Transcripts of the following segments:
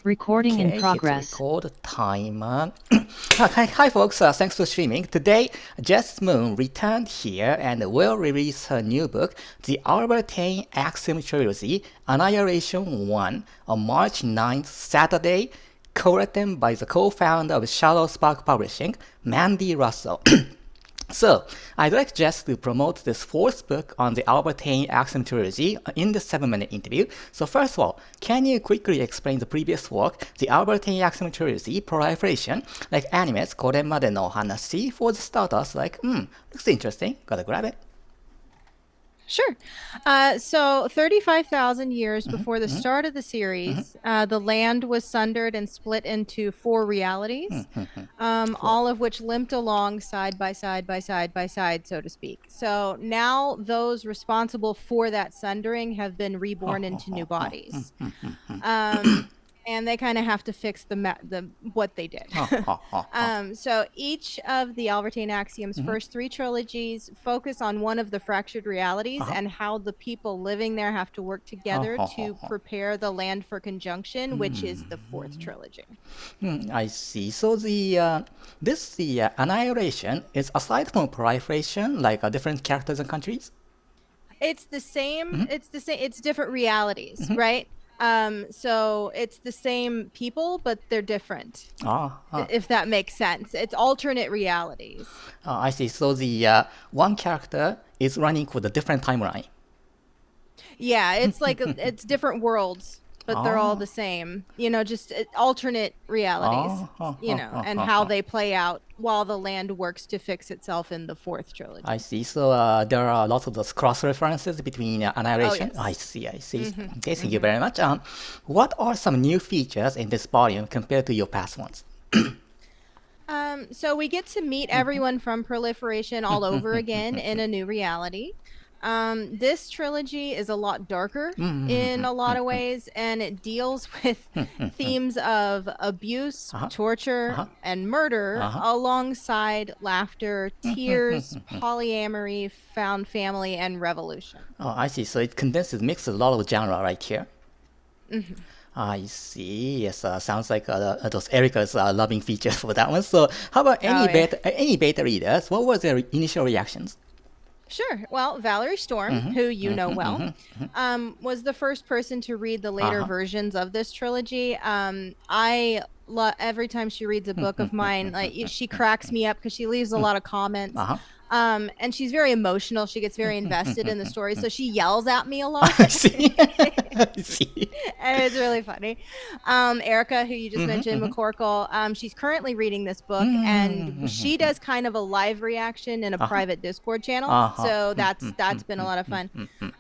Recording in Hit progress. record timer. Hi folks, thanks for streaming. Today, Jess Moon returned here and will release her new book, The Alvertaen Axiom Trilogy, Annihilation 1, on March 9th, Saturday, co-written by the co-founder of Shadow Spark Publishing, Mandy Russell. So, I'd like Jess to promote this fourth book on the Alvertaen Axiom Trilogy in the 7-minute interview. So first of all, can you quickly explain the previous work, the Alvertaen Axiom Trilogy, Proliferation, like animes, これまでのお話 for the starters, like, looks interesting, gotta grab it. Sure. So 35,000 years before the start of the series, the land was sundered and split into 4 realities, all of which limped along side by side by side by side, so to speak. So now those responsible for that sundering have been reborn into new bodies. And they kind of have to fix what they did. So each of the Alvertaen Axiom's first 3 trilogies focus on one of the fractured realities and how the people living there have to work together to prepare the land for conjunction, which is the 4th trilogy. I see. So the Annihilation is aside from Proliferation, like different characters and countries? It's the same. It's the same. It's different realities, right? So it's the same people, but they're different. If that makes sense. It's alternate realities. I see. So the one character is running with a different timeline. Yeah, it's like it's different worlds, but they're all the same. You know, just alternate realities. And how they play out while the land works to fix itself in the 4th trilogy. I see. So there are lots of those cross references between Annihilation. Oh, yes. I see. Okay, thank you very much. What are some new features in this volume compared to your past ones? So we get to meet everyone from Proliferation all over again in a new reality. This trilogy is a lot darker in a lot of ways, and it deals with themes of abuse, torture, and murder alongside laughter, tears, polyamory, found family, and revolution. Oh, I see. So it condenses, mixes a lot of genre right here. I see. Yes, sounds like those Erica's loving features for that one. So how about any beta readers? What were their initial reactions? Sure. Well, Valerie Storm, who you know well, was the first person to read the later versions of this trilogy. Every time she reads a book of mine, like she cracks me up because she leaves a lot of comments. And she's very emotional. She gets very invested in the story, so she yells at me a lot. I see. I see. And it's really funny. Erica, who you just mentioned, McCorkle, she's currently reading this book, and she does kind of a live reaction in a private Discord channel. So that's been a lot of fun.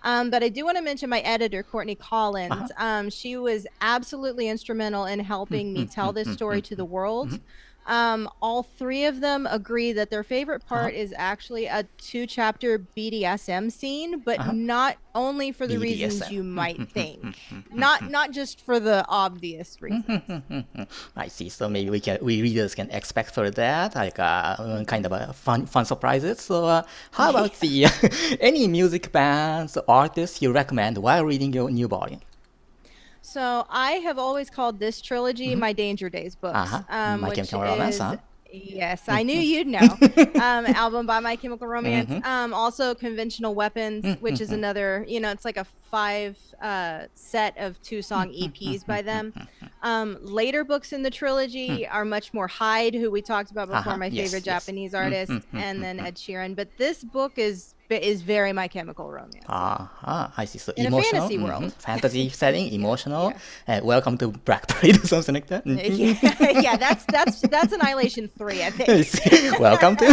But I do want to mention my editor, Courtney Collins. She was absolutely instrumental in helping me tell this story to the world. All 3 of them agree that their favorite part is actually a 2-chapter BDSM scene, but not only for the reasons you might think. Not just for the obvious reasons. I see. So maybe we readers can expect for that, like kind of a fun surprises. So how about the any music bands, artists you recommend while reading your new volume? So I have always called this trilogy my Danger Days books, My Chemical Romance, yes, I knew you'd know. Album by My Chemical Romance. Also Conventional Weapons, which is another, it's like a 5 set of 2-song EPs by them. Later books in the trilogy are much more Hyde, who we talked about before, my favorite Japanese artist, and then Ed Sheeran. But this book is very My Chemical Romance. I see. So in emotional, a fantasy world. Fantasy setting, emotional. Welcome to Blackberry or something like that. Yeah, that's Annihilation 3, I think. Welcome to.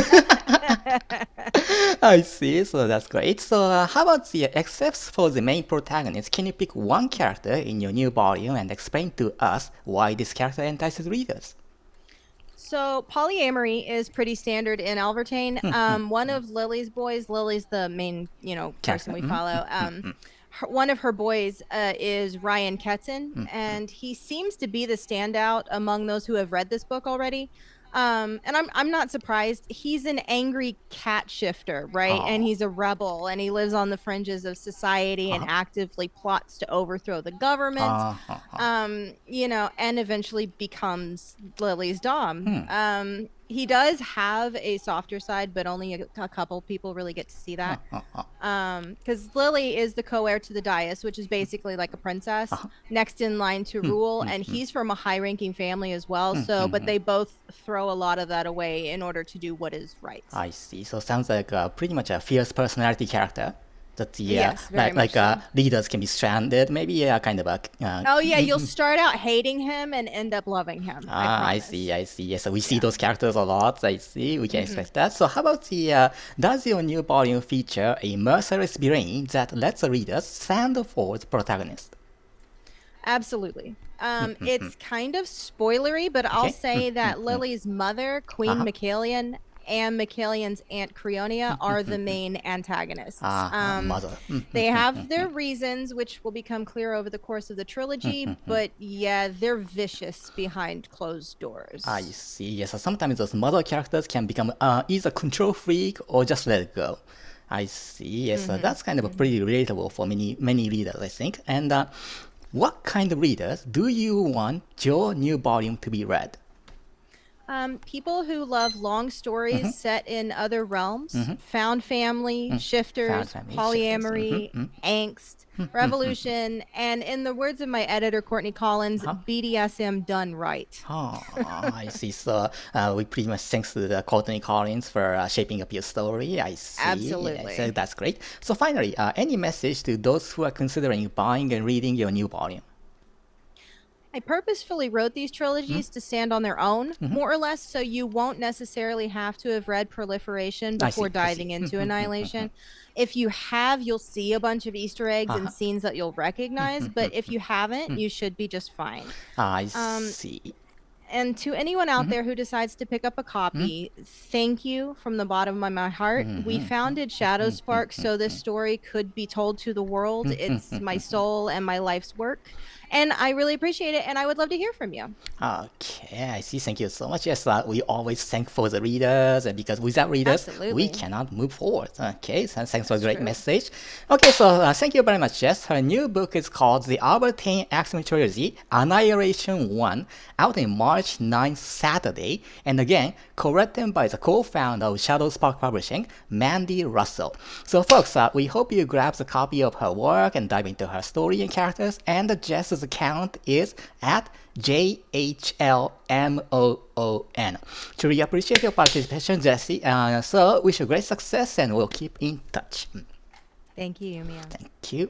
I see. So that's great. So how about the excepts for the main protagonist? Can you pick one character in your new volume and explain to us why this character entices readers? So polyamory is pretty standard in Alvertaen. One of Lily's boys, Lily's the main, person we follow. One of her boys is Ryan Ketson, and he seems to be the standout among those who have read this book already. And I'm not surprised. He's an angry cat shifter, right? And he's a rebel, and he lives on the fringes of society and actively plots to overthrow the government. You know, and eventually becomes Lily's dom. He does have a softer side, but only a couple people really get to see that. Because Lily is the co-heir to the dais, which is basically like a princess, next in line to rule, and he's from a high-ranking family as well. So, but they both throw a lot of that away in order to do what is right. I see. So sounds like pretty much a fierce personality character. That the Yes, very much so. leaders can be stranded, maybe kind of a. Oh yeah, you'll start out hating him and end up loving him. I see. Yes, so we see those characters a lot. I see. We can expect that. So how about the? Does your new volume feature a merciless brain that lets the readers stand for the protagonist? Absolutely. It's kind of spoilery, but I'll say that Lily's mother, Queen Michaelian, and Michaelian's aunt Creonia are the main antagonists. Mother. They have their reasons, which will become clear over the course of the trilogy, but yeah, they're vicious behind closed doors. I see. Yes, so sometimes those mother characters can become either control freak or just let it go. I see. Yes, so that's kind of pretty relatable for many readers, I think. And what kind of readers do you want your new volume to be read? People who love long stories set in other realms, found family, shifters, polyamory, angst, revolution, and in the words of my editor, Courtney Collins, BDSM done right. I see. So we pretty much thanks to the Courtney Collins for shaping up your story. I see. Absolutely. So that's great. So finally, any message to those who are considering buying and reading your new volume? I purposefully wrote these trilogies to stand on their own, more or less, so you won't necessarily have to have read Proliferation before diving into Annihilation. If you have, you'll see a bunch of Easter eggs and scenes that you'll recognize, but if you haven't, you should be just fine. I see. And to anyone out there who decides to pick up a copy, thank you from the bottom of my heart. We founded Shadow Spark so this story could be told to the world. It's my soul and my life's work. And I really appreciate it, and I would love to hear from you. Okay, I see. Thank you so much. Yes, we always thank for the readers, and because without readers, we cannot move forward. Okay, so thanks for a great message. Okay, so thank you very much, Jess. Her new book is called The Alvertaen Axiom Trilogy, Annihilation 1, out in March 9th, Saturday. And again, co-written by the co-founder of Shadow Spark Publishing, Mandy Russell. So folks, we hope you grab a copy of her work and dive into her story and characters, and Jess's account is at JHLMOON. Truly appreciate your participation, Jessie. So wish you great success, and we'll keep in touch. Thank you, Yumio. Thank you.